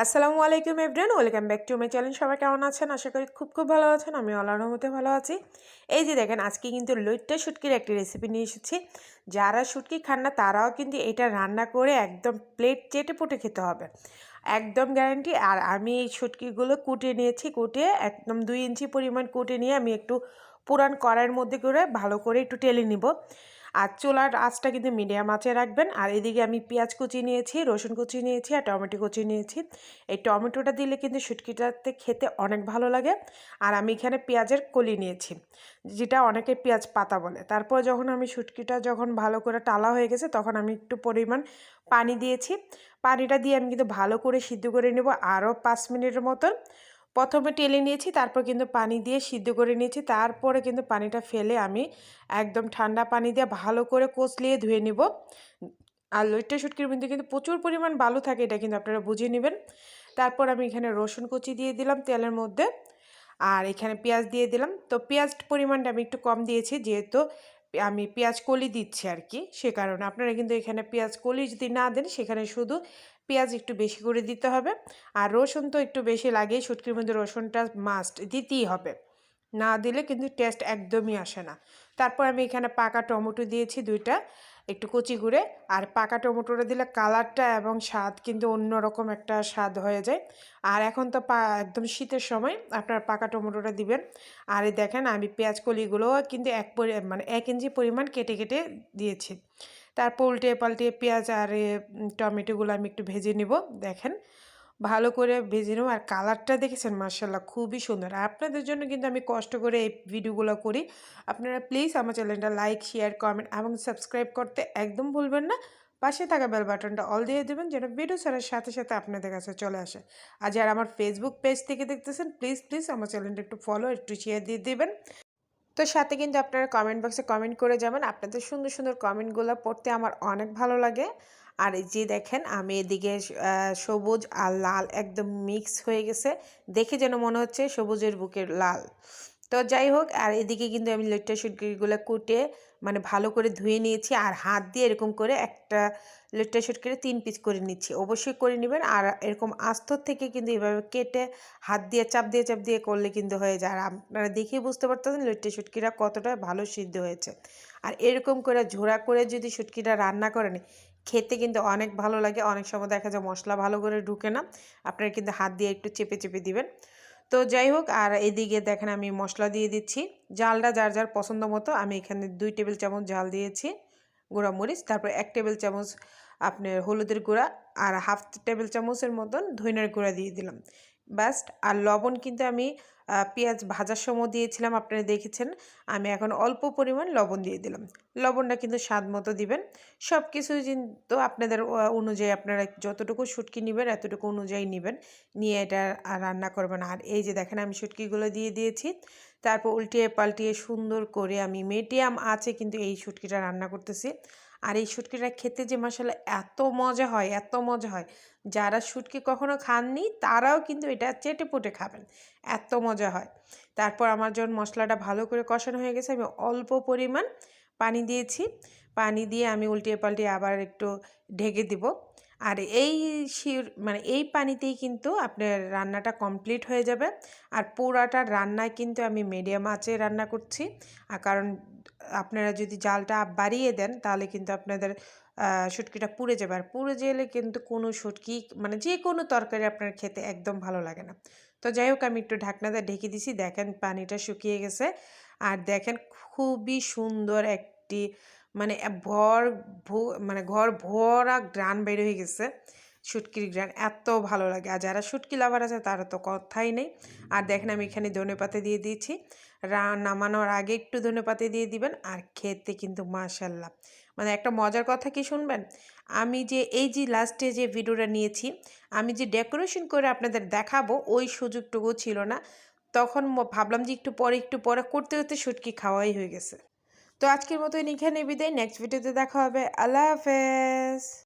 আসসালামু আলাইকুম everyone, welcome back to my channel. সবাই কেমন আছেন? আশা করি খুব ভালো আছেন। আমি আল্লাহর রহমতে ভালো আছি। এই যে দেখেন, আজকে কিন্তু লইট্টা শুটকির একটি রেসিপি নিয়ে এসেছি। যারা শুটকি খান না তারাও কিন্তু এটা রান্না করে একদম প্লেট চেটে পুটে খেতে হবে, একদম গ্যারান্টি। আর আমি এই শুটকিগুলো কুটে নিয়েছি, কুটে একদম 2 ইঞ্চি পরিমাণ কুটে নিয়ে আমি একটু পুরান কড়াইয়ের মধ্যে করে ভালো করে একটু টেলে নিব। আর চুলার আঁচটা কিন্তু মিডিয়াম আঁচে রাখবেন। আর এদিকে আমি পেঁয়াজ কুচি নিয়েছি, রসুন কুচি নিয়েছি আর টমেটো কুচি নিয়েছি। এই টমেটোটা দিলে কিন্তু শুটকিটাতে খেতে অনেক ভালো লাগে। আর আমি এখানে পেঁয়াজের কলি নিয়েছি, যেটা অনেকে পেঁয়াজ পাতা বলে। তারপর যখন আমি শুটকিটা যখন ভালো করে টালা হয়ে গেছে তখন আমি একটু পরিমাণ পানি দিয়েছি। পানিটা দিয়ে আমি কিন্তু ভালো করে সিদ্ধ করে নেব আরও 5 মিনিটের মতন। প্রথমে টেলে নিয়েছি, তারপর কিন্তু পানি দিয়ে সিদ্ধ করে নিয়েছি। তারপরে কিন্তু পানিটা ফেলে আমি একদম ঠান্ডা পানি দিয়ে ভালো করে কচলিয়ে ধুয়ে নিব। আর লইট্টা শুটকির মধ্যে কিন্তু প্রচুর পরিমাণ বালু থাকে, এটা কিন্তু আপনারা বুঝে নেবেন। তারপর আমি এখানে রসুন কুচি দিয়ে দিলাম তেলের মধ্যে, আর এখানে পেঁয়াজ দিয়ে দিলাম। তো পেঁয়াজ পরিমাণটা আমি একটু কম দিয়েছি, যেহেতু আমি পেঁয়াজ কলি দিচ্ছি আর কি, সে কারণে। আপনারা কিন্তু এখানে পেঁয়াজ কলি যদি না দেন, সেখানে শুধু পেঁয়াজ একটু বেশি করে দিতে হবে। আর রসুন তো একটু বেশি লাগেই, শুটকির মধ্যে রসুনটা মাস্ট দিতেই হবে, না দিলে কিন্তু টেস্ট একদমই আসে না। তারপর আমি এখানে পাকা টমেটো দিয়েছি 2টা, একটু কুচি করে। আর পাকা টমেটোটা দিলে কালারটা এবং স্বাদ কিন্তু অন্যরকম একটা স্বাদ হয়ে যায়। আর এখন তো একদম শীতের সময় আপনার পাকা টমেটোটা দিবেন। আর এই দেখেন, আমি পেঁয়াজ কলিগুলোও কিন্তু 1 ইঞ্চি পরিমাণ কেটে কেটে দিয়েছি। তারপর উল্টে পাল্টে পেঁয়াজ আর টমেটোগুলো আমি একটু ভেজে নিব। দেখেন, ভালো করে ভেজে নেব। আর কালারটা দেখেছেন, মার্শাল্লাহ খুবই সুন্দর। আর আপনাদের জন্য কিন্তু আমি কষ্ট করে এই ভিডিওগুলো করি। আপনারা প্লিজ আমার চ্যানেলটা লাইক, শেয়ার, কমেন্ট এবং সাবস্ক্রাইব করতে একদম ভুলবেন না। পাশে থাকা বেল বাটনটা অল দিয়ে দেবেন, যেন ভিডিও ছাড়ার সাথে সাথে আপনাদের কাছে চলে আসে। আর যারা আমার ফেসবুক পেজ থেকে দেখতেছেন, প্লিজ আমার চ্যানেলটা একটু ফলো, একটু শেয়ার দিয়ে দেবেন। তো সাথে কিন্তু আপনারা কমেন্ট বক্সে কমেন্ট করে যাবেন। আপনাদের সুন্দর সুন্দর কমেন্টগুলো পড়তে আমার অনেক ভালো লাগে। আর এই যে দেখেন, আমি এদিকে সবুজ আর লাল একদম মিক্স হয়ে গেছে, দেখে যেন মনে হচ্ছে সবুজের বুকের লাল। তো যাই হোক, আর এদিকে কিন্তু আমি লইট্টা শুটকিগুলো কুটে মানে ভালো করে ধুয়ে নিয়েছি। আর হাত দিয়ে এরকম করে একটা লইট্টা শুটকিরে 3 পিস করে নিচ্ছি। অবশ্যই করে নেবেন। আর এরকম আস্তর থেকে কিন্তু এভাবে কেটে হাত দিয়ে চাপ দিয়ে করলে কিন্তু হয়ে যায়। আর আপনারা দেখেই বুঝতে পারতেছেন লইট্টা শুটকিটা কতটা ভালো সিদ্ধ হয়েছে। আর এরকম করে ঝোড়া করে যদি শুটকিটা রান্না করেন, খেতে কিন্তু অনেক ভালো লাগে। অনেক সময় দেখা যায় মশলা ভালো করে ঢুকে না, আপনারা কিন্তু হাত দিয়ে একটু চেপে দিবেন। তো যাই হোক, আর এদিকে দেখেন আমি মশলা দিয়ে দিচ্ছি। ঝালটা যার যার পছন্দ মতো। আমি এখানে 2 টেবিল চামচ ঝাল দিয়েছি গুঁড়া মরিচ, তারপর 1 টেবিল চামচ আপনার হলুদের গুঁড়া, আর হাফ টেবিল চামচের মতন ধনিয়ার গুঁড়া দিয়ে দিলাম। ব্যাস। আর লবণ কিন্তু আমি পেঁয়াজ ভাজার সময় দিয়েছিলাম, আপনারা দেখেছেন। আমি এখন অল্প পরিমাণ লবণ দিয়ে দিলাম। লবণটা কিন্তু স্বাদ মতো দিবেন। সব কিছুই কিন্তু আপনাদের অনুযায়ী, আপনারা যতটুকু শুটকি নেবেন এতটুকু অনুযায়ী নেবেন, নিয়ে এটা রান্না করবেন। আর এই যে দেখেন, আমি শুটকিগুলো দিয়ে দিয়েছি। তারপর উল্টিয়ে পাল্টিয়ে সুন্দর করে আমি মিডিয়াম আঁচে কিন্তু এই শুটকিটা রান্না করতেছি। আর এই শুটকিটা খেতে যে মাশাআল্লাহ এত মজা হয়, এত মজা হয়, যারা শুটকি কখনো খাননি তারাও কিন্তু এটা চেটে পুটে খাবেন, এত মজা হয়। তারপর আমার যখন মশলাটা ভালো করে কষানো হয়ে গেছে, আমি অল্প পরিমাণ পানি দিয়েছি। পানি দিয়ে আমি উল্টিয়ে পাল্টিয়ে আবার একটু ঢেকে দিব। আর এই মানে এই পানিতেই কিন্তু আপনার রান্নাটা কমপ্লিট হয়ে যাবে। আর পুরাটা রান্নায় কিন্তু আমি মিডিয়াম আঁচে রান্না করছি। কারণ আপনারা যদি জালটা বাড়িয়ে দেন তাহলে কিন্তু আপনাদের শুটকিটা পুড়ে যাবে। আর পুড়ে গেলে কিন্তু কোনো শুটকি মানে যে কোনো তরকারি আপনার খেতে একদম ভালো লাগে না। তো যাই হোক, আমি একটু ঢাকনাটা ঢেকে দিছি। দেখেন পানিটা শুকিয়ে গেছে। আর দেখেন, খুবই সুন্দর একটি মানে মানে ঘর ভরা ঘ্রাণ বের হয়ে গেছে। শুটকির ঘ্রাণ এত ভালো লাগে। আর যারা শুটকি লাভার আছে তারা তো কথাই নেই। আর দেখেন, আমি এখানে ধনেপাতা দিয়ে দিয়েছি। নামানোর আগে একটু ধনেপাতা দিয়ে দিবেন। আর খেতে কিন্তু মাশাল্লাহ, মানে একটা মজার কথা কি শুনবেন? আমি যে এই যে লাস্টে যে ভিডিওটা নিয়েছি, আমি যে ডেকোরেশন করে আপনাদের দেখাবো ওই সুযোগটুকু ছিল না। তখন ভাবলাম যে একটু পরে করতে করতে শুটকি খাওয়াই হয়ে গেছে। তো আজকের মতো এখানে বিদায়। নেক্সট ভিডিওতে দেখা হবে। আল্লাহ হাফেজ।